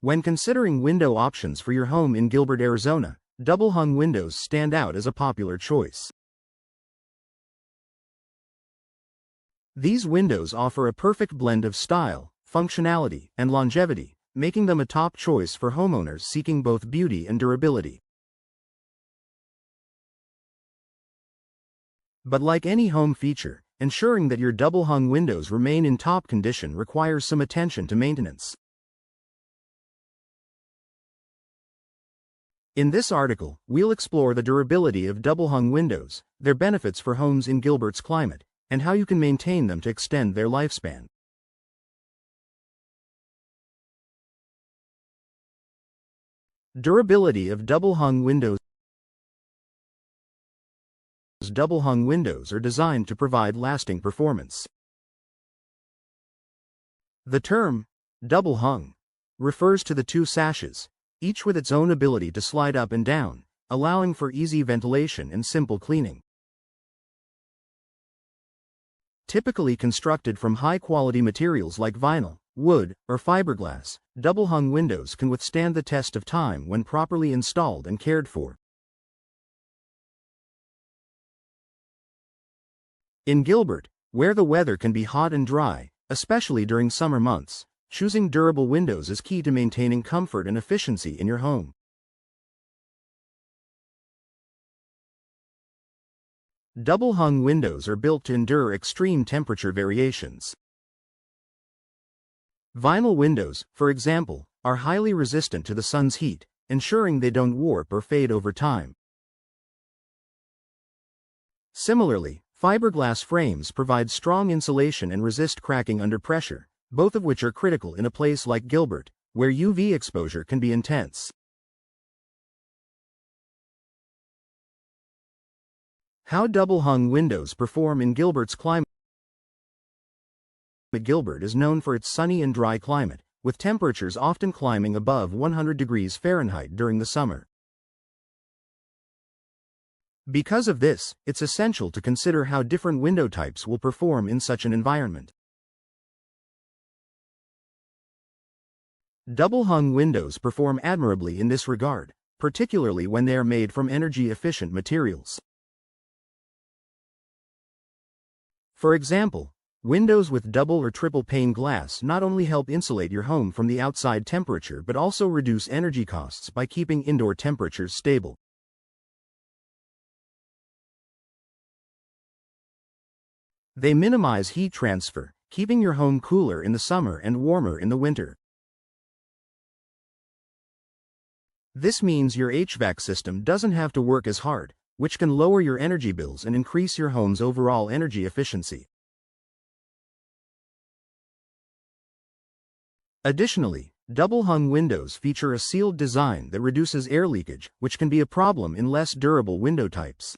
When considering window options for your home in Gilbert, Arizona, double-hung windows stand out as a popular choice. These windows offer a perfect blend of style, functionality, and longevity, making them a top choice for homeowners seeking both beauty and durability. But like any home feature, ensuring that your double-hung windows remain in top condition requires some attention to maintenance. In this article, we'll explore the durability of double-hung windows, their benefits for homes in Gilbert's climate, and how you can maintain them to extend their lifespan. Durability of double-hung windows. Double-hung windows are designed to provide lasting performance. The term, double-hung, refers to the two sashes, each with its own ability to slide up and down, allowing for easy ventilation and simple cleaning. Typically constructed from high-quality materials like vinyl, wood, or fiberglass, double-hung windows can withstand the test of time when properly installed and cared for. In Gilbert, where the weather can be hot and dry, especially during summer months, choosing durable windows is key to maintaining comfort and efficiency in your home. Double-hung windows are built to endure extreme temperature variations. Vinyl windows, for example, are highly resistant to the sun's heat, ensuring they don't warp or fade over time. Similarly, fiberglass frames provide strong insulation and resist cracking under pressure, both of which are critical in a place like Gilbert, where UV exposure can be intense. How double-hung windows perform in Gilbert's climate. Gilbert is known for its sunny and dry climate, with temperatures often climbing above 100 degrees Fahrenheit during the summer. Because of this, it's essential to consider how different window types will perform in such an environment. Double-hung windows perform admirably in this regard, particularly when they are made from energy-efficient materials. For example, windows with double or triple pane glass not only help insulate your home from the outside temperature but also reduce energy costs by keeping indoor temperatures stable. They minimize heat transfer, keeping your home cooler in the summer and warmer in the winter. This means your HVAC system doesn't have to work as hard, which can lower your energy bills and increase your home's overall energy efficiency. Additionally, double-hung windows feature a sealed design that reduces air leakage, which can be a problem in less durable window types.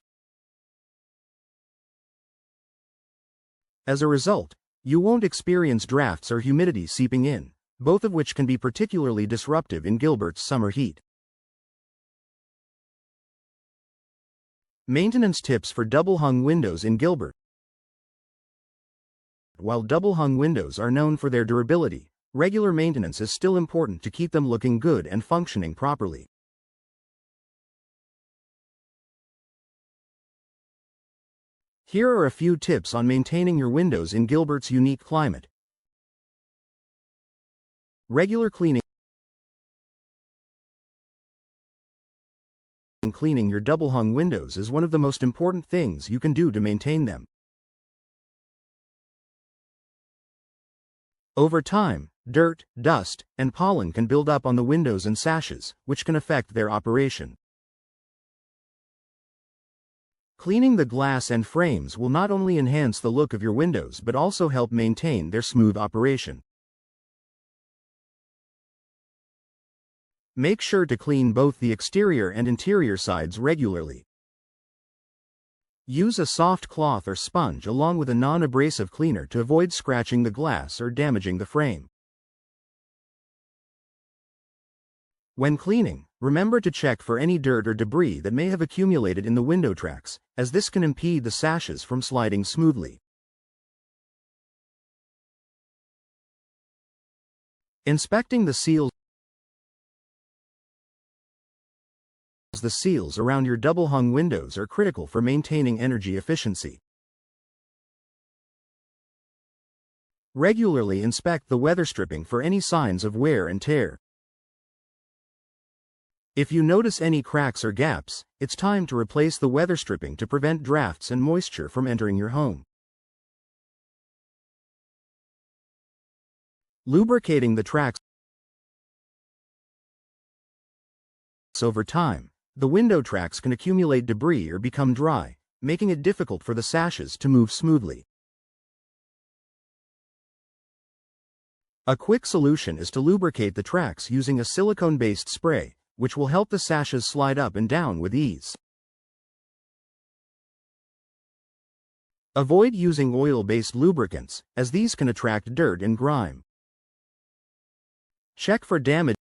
As a result, you won't experience drafts or humidity seeping in, both of which can be particularly disruptive in Gilbert's summer heat. Maintenance tips for double-hung windows in Gilbert. While double-hung windows are known for their durability, regular maintenance is still important to keep them looking good and functioning properly. Here are a few tips on maintaining your windows in Gilbert's unique climate. Regular cleaning. Cleaning your double-hung windows is one of the most important things you can do to maintain them. Over time, dirt, dust, and pollen can build up on the windows and sashes, which can affect their operation. Cleaning the glass and frames will not only enhance the look of your windows but also help maintain their smooth operation. Make sure to clean both the exterior and interior sides regularly. Use a soft cloth or sponge along with a non-abrasive cleaner to avoid scratching the glass or damaging the frame. When cleaning, remember to check for any dirt or debris that may have accumulated in the window tracks, as this can impede the sashes from sliding smoothly. Inspecting the seals. The seals around your double-hung windows are critical for maintaining energy efficiency. Regularly inspect the weather stripping for any signs of wear and tear. If you notice any cracks or gaps, it's time to replace the weather stripping to prevent drafts and moisture from entering your home. Lubricating the tracks. Over time, the window tracks can accumulate debris or become dry, making it difficult for the sashes to move smoothly. A quick solution is to lubricate the tracks using a silicone-based spray, which will help the sashes slide up and down with ease. Avoid using oil-based lubricants, as these can attract dirt and grime. Check for damage.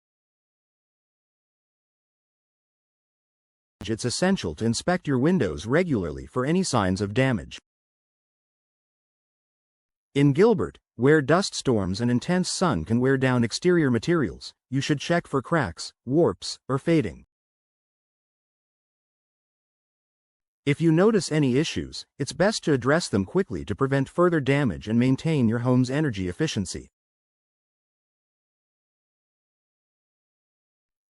It's essential to inspect your windows regularly for any signs of damage. In Gilbert, where dust storms and intense sun can wear down exterior materials, you should check for cracks, warps, or fading. If you notice any issues, it's best to address them quickly to prevent further damage and maintain your home's energy efficiency.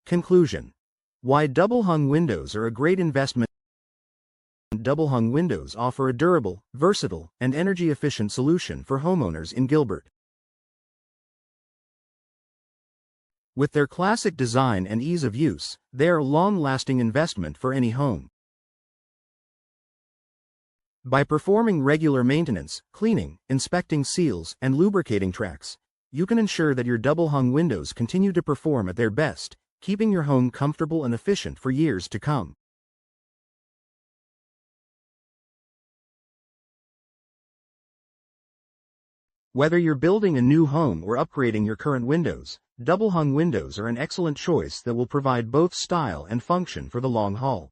Conclusion: why double-hung windows are a great investment. Double-hung windows offer a durable, versatile, and energy-efficient solution for homeowners in Gilbert. With their classic design and ease of use, they are a long-lasting investment for any home. By performing regular maintenance, cleaning, inspecting seals, and lubricating tracks, you can ensure that your double-hung windows continue to perform at their best, keeping your home comfortable and efficient for years to come. Whether you're building a new home or upgrading your current windows, double-hung windows are an excellent choice that will provide both style and function for the long haul.